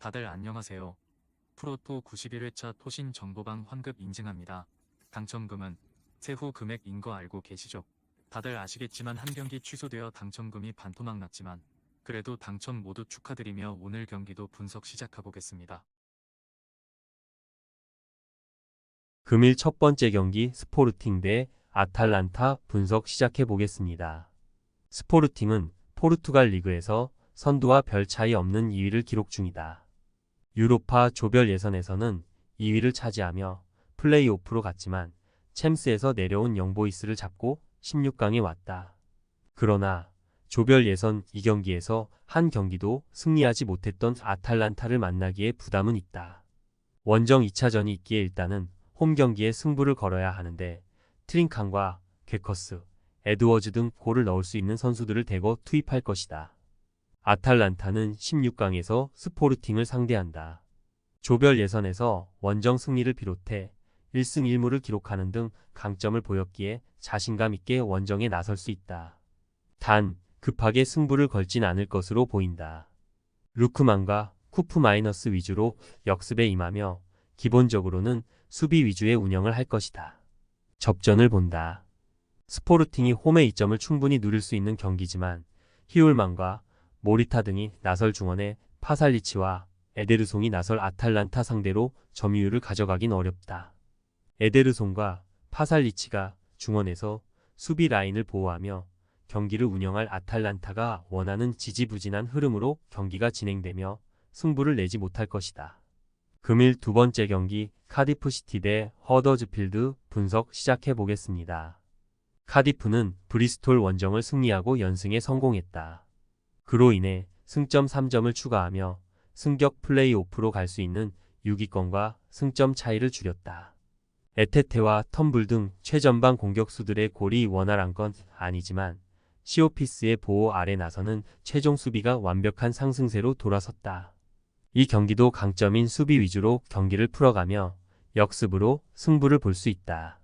다들 안녕하세요. 프로토 91회차 토신 정보방 환급 인증합니다. 당첨금은 세후 금액인 거 알고 계시죠? 다들 아시겠지만 한 경기 취소되어 당첨금이 반토막 났지만 그래도 당첨 모두 축하드리며 오늘 경기도 분석 시작해보겠습니다. 금일 첫 번째 경기 스포르팅 대 아탈란타 분석 시작해 보겠습니다. 스포르팅은 포르투갈 리그에서 선두와 별 차이 없는 2위를 기록 중이다. 유로파 조별 예선에서는 2위를 차지하며 플레이오프로 갔지만 챔스에서 내려온 영보이스를 잡고 16강에 왔다. 그러나 조별 예선 2경기에서 한 경기도 승리하지 못했던 아탈란타를 만나기에 부담은 있다. 원정 2차전이 있기에 일단은 홈 경기에 승부를 걸어야 하는데 트링칸과 괴커스, 에드워즈 등 골을 넣을 수 있는 선수들을 대거 투입할 것이다. 아탈란타는 16강에서 스포르팅을 상대한다. 조별 예선에서 원정 승리를 비롯해 1승 1무를 기록하는 등 강점을 보였기에 자신감 있게 원정에 나설 수 있다. 단, 급하게 승부를 걸진 않을 것으로 보인다. 루크만과 쿠프 마이너스 위주로 역습에 임하며 기본적으로는 수비 위주의 운영을 할 것이다. 접전을 본다. 스포르팅이 홈의 이점을 충분히 누릴 수 있는 경기지만 히울만과 모리타 등이 나설 중원에 파살리치와 에데르송이 나설 아탈란타 상대로 점유율을 가져가긴 어렵다. 에데르송과 파살리치가 중원에서 수비 라인을 보호하며 경기를 운영할 아탈란타가 원하는 지지부진한 흐름으로 경기가 진행되며 승부를 내지 못할 것이다. 금일 두 번째 경기 카디프시티 대 허더즈필드 분석 시작해 보겠습니다. 카디프는 브리스톨 원정을 승리하고 연승에 성공했다. 그로 인해 승점 3점을 추가하며 승격 플레이오프로 갈 수 있는 6위권과 승점 차이를 줄였다. 에테테와 텀블 등 최전방 공격수들의 골이 원활한 건 아니지만 시오피스의 보호 아래 나서는 최종 수비가 완벽한 상승세로 돌아섰다. 이 경기도 강점인 수비 위주로 경기를 풀어가며 역습으로 승부를 볼 수 있다.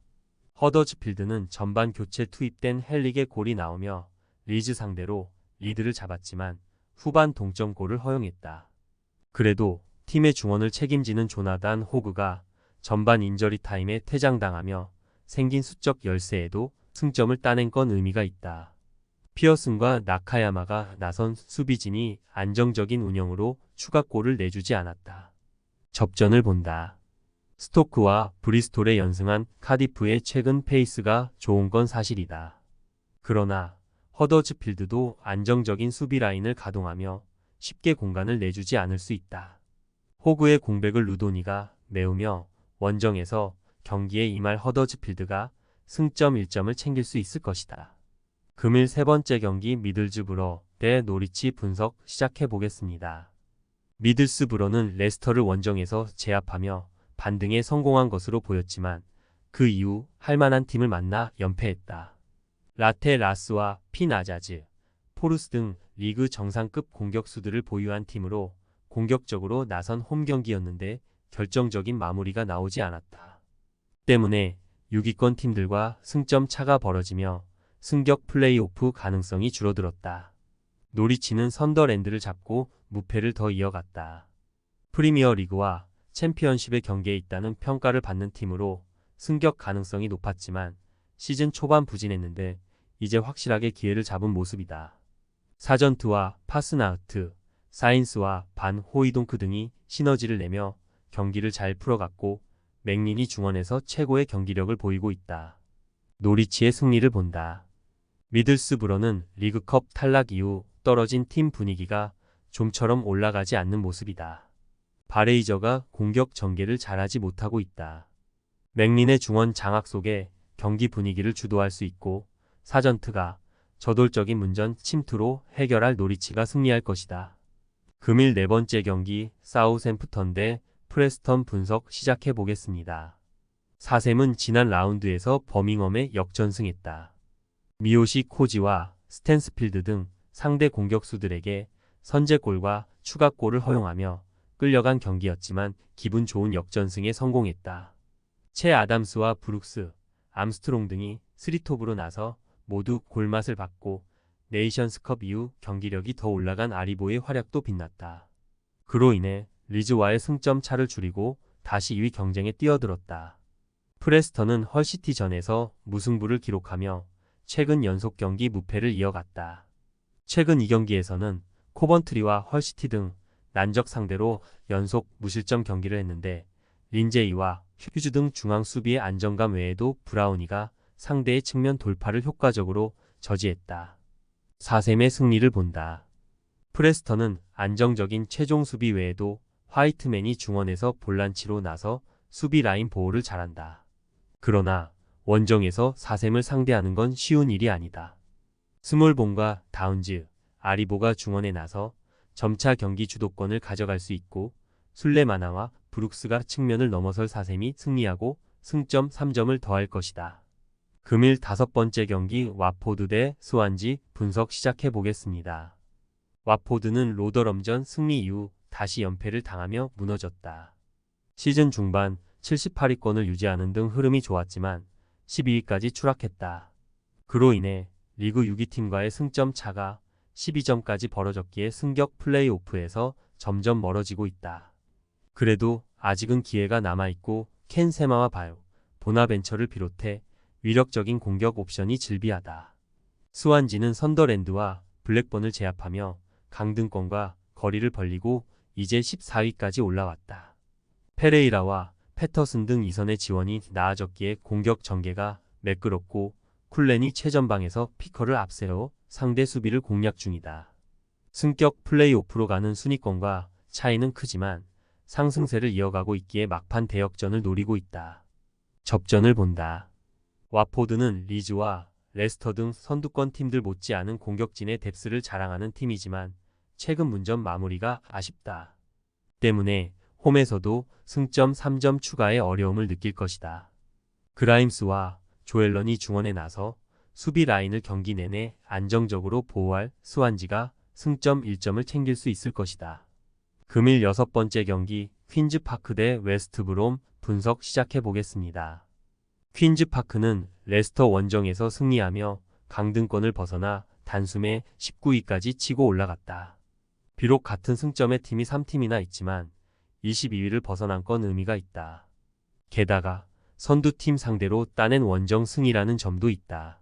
허더즈필드는 전반 교체 투입된 헬릭의 골이 나오며 리즈 상대로 리드를 잡았지만 후반 동점골을 허용했다. 그래도 팀의 중원을 책임지는 조나단 호그가 전반 인저리 타임에 퇴장당하며 생긴 수적 열세에도 승점을 따낸 건 의미가 있다. 피어슨과 나카야마가 나선 수비진이 안정적인 운영으로 추가골을 내주지 않았다. 접전을 본다. 스토크와 브리스톨에 연승한 카디프의 최근 페이스가 좋은 건 사실이다. 그러나 허더즈필드도 안정적인 수비 라인을 가동하며 쉽게 공간을 내주지 않을 수 있다. 호그의 공백을 루도니가 메우며 원정에서 경기에 임할 허더즈필드가 승점 1점을 챙길 수 있을 것이다. 금일 세 번째 경기 미들즈브러 대 노리치 분석 시작해 보겠습니다. 미들스브러는 레스터를 원정에서 제압하며 반등에 성공한 것으로 보였지만 그 이후 할만한 팀을 만나 연패했다. 라테 라스와 피나자즈, 포르스 등 리그 정상급 공격수들을 보유한 팀으로 공격적으로 나선 홈 경기였는데 결정적인 마무리가 나오지 않았다. 때문에 6위권 팀들과 승점 차가 벌어지며 승격 플레이오프 가능성이 줄어들었다. 노리치는 선더랜드를 잡고 무패를 더 이어갔다. 프리미어 리그와 챔피언십의 경계에 있다는 평가를 받는 팀으로 승격 가능성이 높았지만 시즌 초반 부진했는데 이제 확실하게 기회를 잡은 모습이다. 사전트와 파스나흐트, 사인스와 반 호이동크 등이 시너지를 내며 경기를 잘 풀어갔고 맥린이 중원에서 최고의 경기력을 보이고 있다. 노리치의 승리를 본다. 미들스브러는 리그컵 탈락 이후 떨어진 팀 분위기가 좀처럼 올라가지 않는 모습이다. 바레이저가 공격 전개를 잘하지 못하고 있다. 맥린의 중원 장악 속에 경기 분위기를 주도할 수 있고 사전트가 저돌적인 문전 침투로 해결할 노리치가 승리할 것이다. 금일 네 번째 경기 사우샘프턴 대 프레스턴 분석 시작해 보겠습니다. 사샘은 지난 라운드에서 버밍엄에 역전승했다. 미오시 코지와 스탠스필드 등 상대 공격수들에게 선제골과 추가골을 허용하며 끌려간 경기였지만 기분 좋은 역전승에 성공했다. 채 아담스와 브룩스, 암스트롱 등이 스리톱으로 나서 모두 골맛을 받고 네이션스컵 이후 경기력이 더 올라간 아리보의 활약도 빛났다. 그로 인해 리즈와의 승점 차를 줄이고 다시 2위 경쟁에 뛰어들었다. 프레스턴은 헐시티전에서 무승부를 기록하며 최근 연속 경기 무패를 이어갔다. 최근 2경기에서는 코번트리와 헐시티 등 난적 상대로 연속 무실점 경기를 했는데 린제이와 휴즈 등 중앙 수비의 안정감 외에도 브라우니가 상대의 측면 돌파를 효과적으로 저지했다. 4셈의 승리를 본다. 프레스턴은 안정적인 최종 수비 외에도 화이트맨이 중원에서 볼란치로 나서 수비 라인 보호를 잘한다. 그러나 원정에서 4셈을 상대하는 건 쉬운 일이 아니다. 스몰본과 다운즈, 아리보가 중원에 나서 점차 경기 주도권을 가져갈 수 있고 술레마나와 브룩스가 측면을 넘어설 4셈이 승리하고 승점 3점을 더할 것이다. 금일 5번째 경기 와포드 대 스완지 분석 시작해 보겠습니다. 와포드는 로더럼전 승리 이후 다시 연패를 당하며 무너졌다. 시즌 중반 78위권을 유지하는 등 흐름이 좋았지만 12위까지 추락했다. 그로 인해 리그 6위 팀과의 승점 차가 12점까지 벌어졌기에 승격 플레이오프에서 점점 멀어지고 있다. 그래도 아직은 기회가 남아있고 켄 세마와 바요, 보나벤처를 비롯해 위력적인 공격 옵션이 즐비하다. 스완지는 선더랜드와 블랙번을 제압하며 강등권과 거리를 벌리고 이제 14위까지 올라왔다. 페레이라와 패터슨 등 이선의 지원이 나아졌기에 공격 전개가 매끄럽고 쿨렌이 최전방에서 피커를 앞세워 상대 수비를 공략 중이다. 승격 플레이오프로 가는 순위권과 차이는 크지만 상승세를 이어가고 있기에 막판 대역전을 노리고 있다. 접전을 본다. 와포드는 리즈와 레스터 등 선두권 팀들 못지않은 공격진의 뎁스를 자랑하는 팀이지만 최근 문전 마무리가 아쉽다. 때문에 홈에서도 승점 3점 추가의 어려움을 느낄 것이다. 그라임스와 조엘런이 중원에 나서 수비 라인을 경기 내내 안정적으로 보호할 스완지가 승점 1점을 챙길 수 있을 것이다. 금일 6번째 경기 퀸즈파크 대 웨스트브롬 분석 시작해 보겠습니다. 퀸즈파크는 레스터 원정에서 승리하며 강등권을 벗어나 단숨에 19위까지 치고 올라갔다. 비록 같은 승점의 팀이 3팀이나 있지만 22위를 벗어난 건 의미가 있다. 게다가 선두팀 상대로 따낸 원정 승이라는 점도 있다.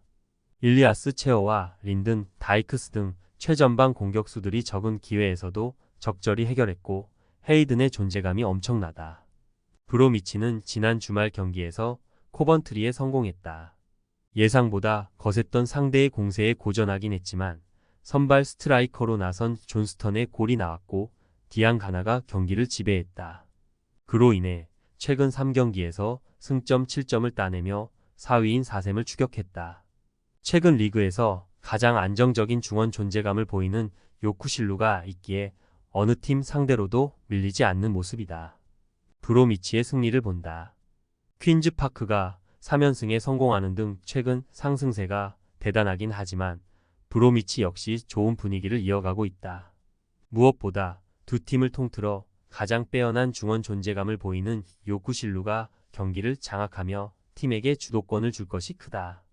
일리아스 체어와 린든, 다이크스 등 최전방 공격수들이 적은 기회에서도 적절히 해결했고 헤이든의 존재감이 엄청나다. 브로미치는 지난 주말 경기에서 코번트리에 성공했다. 예상보다 거셌던 상대의 공세에 고전하긴 했지만 선발 스트라이커로 나선 존스턴의 골이 나왔고 디앙 가나가 경기를 지배했다. 그로 인해 최근 3경기에서 승점 7점을 따내며 4위인 4셈을 추격했다. 최근 리그에서 가장 안정적인 중원 존재감을 보이는 요쿠실루가 있기에 어느 팀 상대로도 밀리지 않는 모습이다. 브로미치의 승리를 본다. 퀸즈파크가 3연승에 성공하는 등 최근 상승세가 대단하긴 하지만 브로미치 역시 좋은 분위기를 이어가고 있다. 무엇보다 두 팀을 통틀어 가장 빼어난 중원 존재감을 보이는 요쿠실루가 경기를 장악하며 팀에게 주도권을 줄 것이 크다.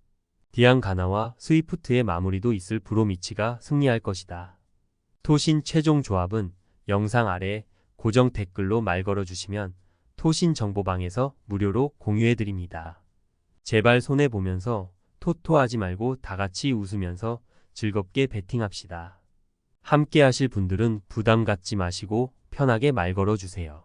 디앙 가나와 스위프트의 마무리도 있을 브로미치가 승리할 것이다. 토신 최종 조합은 영상 아래 고정 댓글로 말 걸어주시면 토신 정보방에서 무료로 공유해드립니다. 제발 손해보면서 토토하지 말고 다같이 웃으면서 즐겁게 베팅합시다. 함께 하실 분들은 부담 갖지 마시고 편하게 말 걸어주세요.